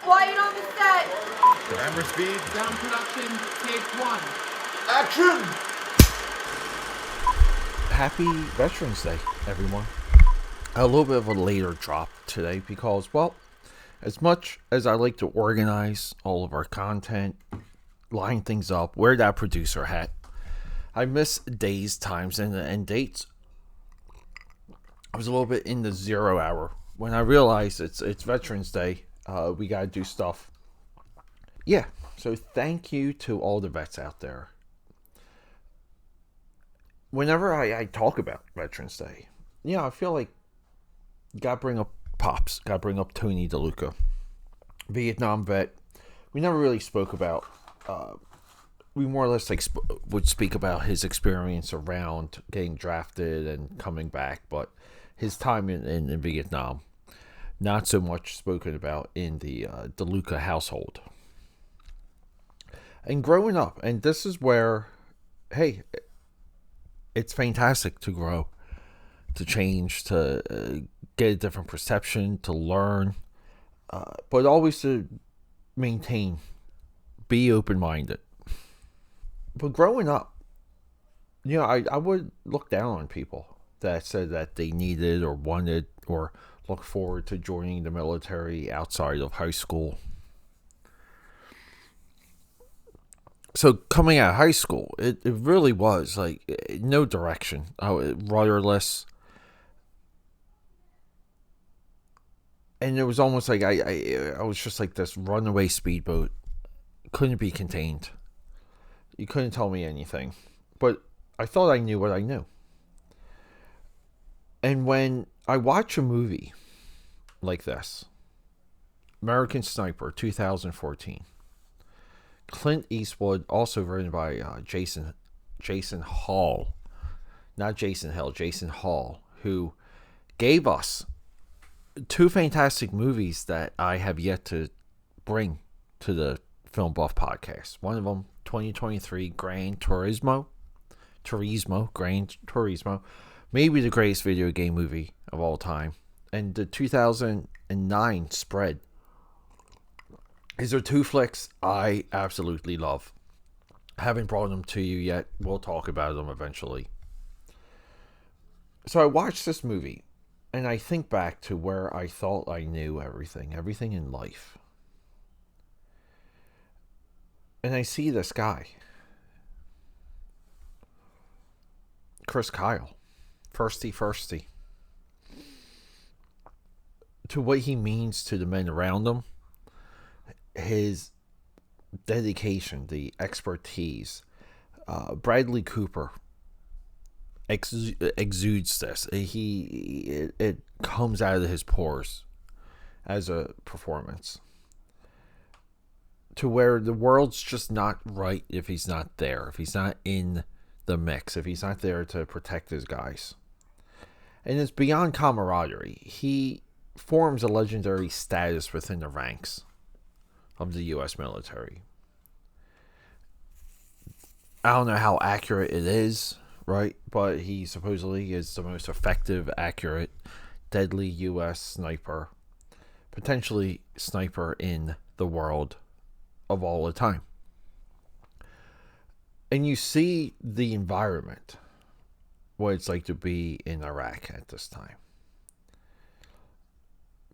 Quiet on the set. Camera speed. Sound production, take one. Action! Happy Veterans Day, everyone. A little bit of a later drop today because, well, as much as I like to organize all of our content, line things up, wear that producer hat, I miss days, times, and dates. I was a little bit in the 0 hour when I realized it's Veterans Day. We gotta do stuff. Yeah, so thank you to all the vets out there. Whenever I talk about Veterans Day, I feel like gotta bring up Pops, gotta bring up Tony DeLuca, Vietnam vet. We never really spoke about. We more or less would speak about his experience around getting drafted and coming back, but his time in Vietnam, not so much spoken about in the DeLuca household. And growing up, and this is where, hey, it's fantastic to grow, to change, to get a different perception, to learn, but always to maintain, be open-minded. But growing up, I would look down on people that said that they needed or wanted or look forward to joining the military outside of high school. So coming out of high school, it really was like no direction, rudderless. And it was almost like I was just like this runaway speedboat. Couldn't be contained. You couldn't tell me anything. But I thought I knew what I knew. And when I watch a movie like this, American Sniper, 2014, Clint Eastwood, also written by Jason Hall, not Jason Hill, Jason Hall, who gave us two fantastic movies that I have yet to bring to the Film Buff podcast. One of them, 2023, Gran Turismo, maybe the greatest video game movie of all time. And the 2009 Spread. These are two flicks I absolutely love. I haven't brought them to you yet. We'll talk about them eventually. So I watched this movie, and I think back to where I thought I knew everything in life. And I see this guy, Chris Kyle, firsty, to what he means to the men around him, his dedication, the expertise. Bradley Cooper exudes this. It comes out of his pores as a performance. To where the world's just not right if he's not there, if he's not in the mix, if he's not there to protect his guys. And it's beyond camaraderie. He forms a legendary status within the ranks of the U.S. military. I don't know how accurate it is, right? But he supposedly is the most effective, accurate, deadly U.S. sniper, potentially sniper in the world of all the time. And you see the environment, what it's like to be in Iraq at this time.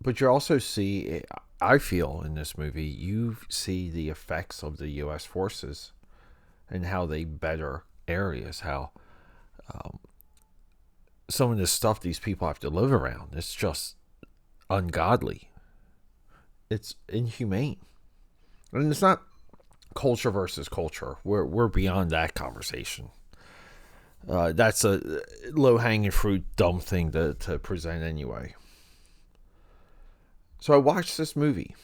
But you also see, I feel in this movie, you see the effects of the U.S. forces and how they better areas, how some of the stuff these people have to live around, it's just ungodly. It's inhumane. And it's not culture versus culture. We're beyond that conversation. That's a low-hanging fruit, dumb thing to present anyway. So I watched this movie,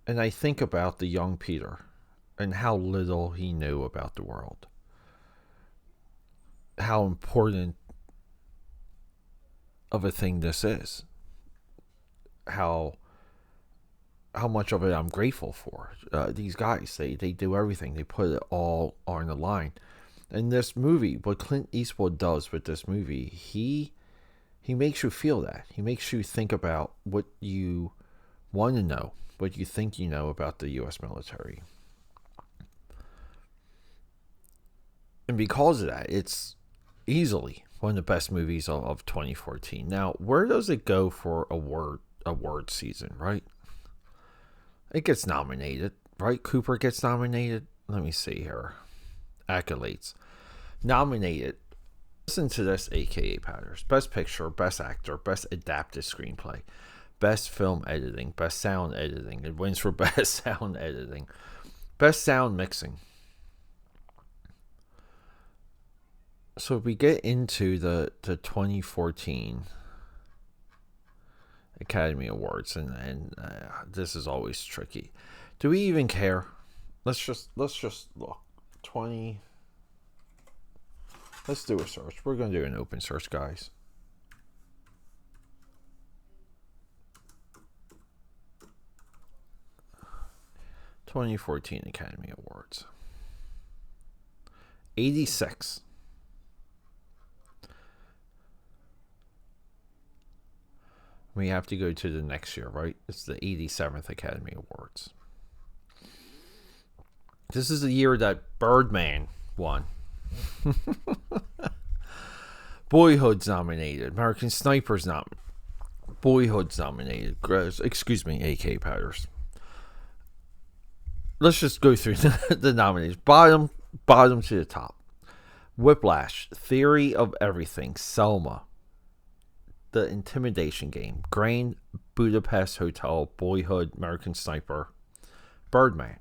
and I think about the young Peter and how little he knew about the world. How important of a thing this is. How much of it I'm grateful for. These guys, they do everything. They put it all on the line. And this movie, what Clint Eastwood does with this movie, he makes you feel that. He makes you think about what you want to know, what you think you know about the U.S. military. And because of that, it's easily one of the best movies of 2014. Now, where does it go for award season, right? It gets nominated, right? Cooper gets nominated. Let me see here. Accolades. Nominated. Listen to this, AKAPADers. Best Picture, Best Actor, Best Adapted Screenplay, Best Film Editing, Best Sound Editing. It wins for Best Sound Editing. Best Sound Mixing. So if we get into the 2014 Academy Awards, and this is always tricky. Do we even care? Let's just look. 20. Let's do a search. We're going to do an open search, guys. '14 Academy Awards. 86. We have to go to the next year, right? It's the 87th Academy Awards. This is the year that Birdman won. Boyhood's nominated. American Sniper's nominated. Boyhood's nominated. Excuse me, AKAPADers. Let's just go through the nominees. Bottom to the top. Whiplash, Theory of Everything, Selma, The Intimidation Game, Grand Budapest Hotel, Boyhood, American Sniper, Birdman.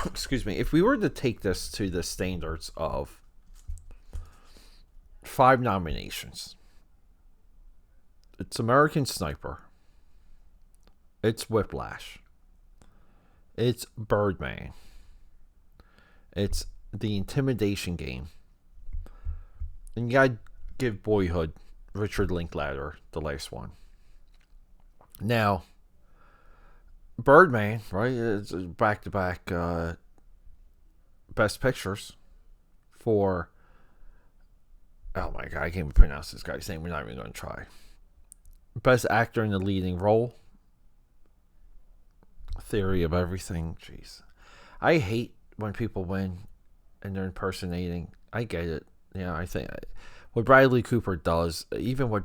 Excuse me. If we were to take this to the standards of 5 nominations, it's American Sniper, it's Whiplash, it's Birdman, it's The Intimidation Game, and you gotta give Boyhood Richard Linklater the last one. Now, Birdman, right? It's back-to-back Best Pictures for... Oh my god, I can't even pronounce this guy's name. We're not even going to try. Best Actor in the Leading Role. Theory of Everything. Jeez. I hate when people win and they're impersonating. I get it. I think what Bradley Cooper does, even what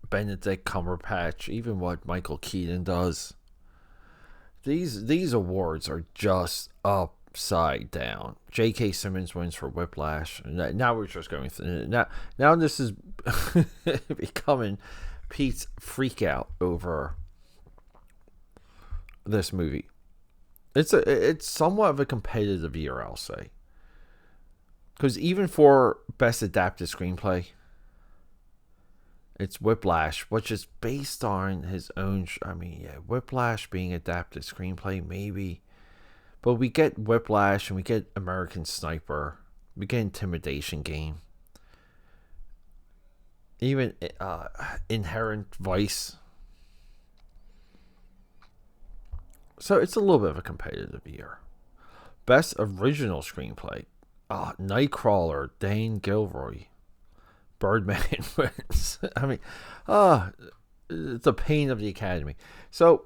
Benedict Cumberbatch, even what Michael Keaton does, these awards are just upside down. J.K. Simmons wins for Whiplash. Now we're just going through. Now this is becoming Pete's freak out over this movie. It's somewhat of a competitive year, I'll say. Because even for Best Adapted Screenplay, it's Whiplash, which is based on his own... Whiplash being adapted screenplay, maybe. But we get Whiplash and we get American Sniper. We get Intimidation Game. Even Inherent Vice. So it's a little bit of a competitive year. Best Original Screenplay. Nightcrawler, Dane Gilroy. Birdman wins. It's a pain of the Academy. So,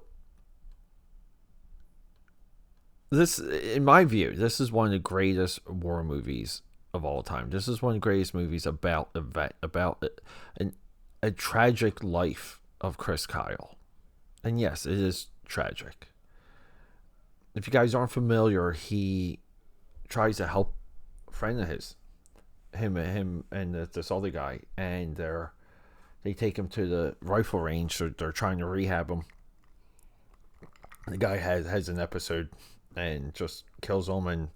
this, in my view, this is one of the greatest war movies of all time. This is one of the greatest movies about a tragic life of Chris Kyle. And yes, it is tragic. If you guys aren't familiar, he tries to help a friend of his. Him and this other guy, and they take him to the rifle range. So they're trying to rehab him. The guy has an episode and just kills him and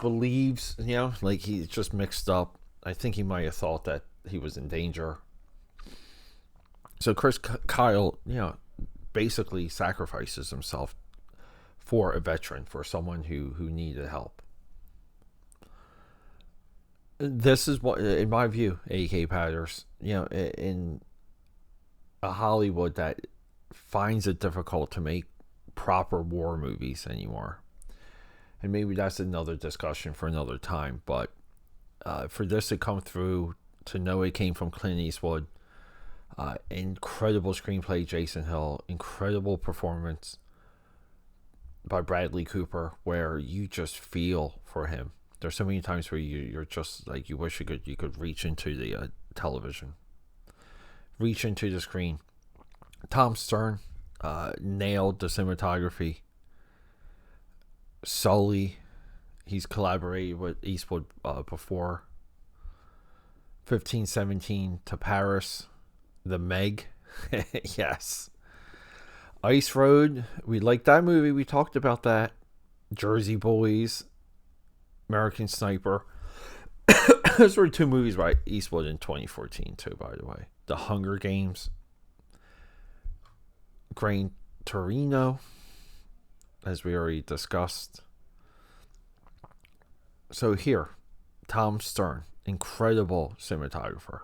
believes, like he's just mixed up. I think he might have thought that he was in danger. So Chris Kyle, basically sacrifices himself for a veteran, for someone who needed help. This is what, in my view, AKAPADers, in a Hollywood that finds it difficult to make proper war movies anymore. And maybe that's another discussion for another time. But for this to come through, to know it came from Clint Eastwood, Incredible screenplay, Jason Hill. Incredible performance by Bradley Cooper, where you just feel for him. There's so many times where you're just like, you wish you could reach into the television, reach into the screen. Tom Stern nailed the cinematography. Sully, he's collaborated with Eastwood before. 1517 to Paris. The Meg. Yes. Ice Road. We liked that movie. We talked about that. Jersey Boys. American Sniper. Those were 2 movies by Eastwood in 2014 too, by the way. The Hunger Games. Gran Torino, as we already discussed. So here, Tom Stern, incredible cinematographer.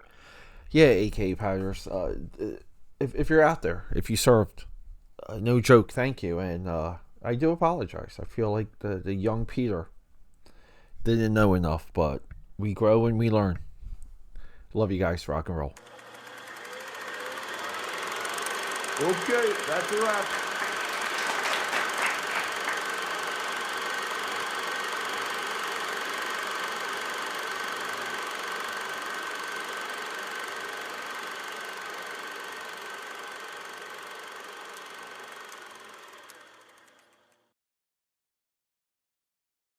Yeah, AKAPADers, if you're out there, if you served, no joke, thank you. And I do apologize. I feel like the young Peter didn't know enough, but we grow and we learn. Love you guys. Rock and roll. Okay, that's a wrap.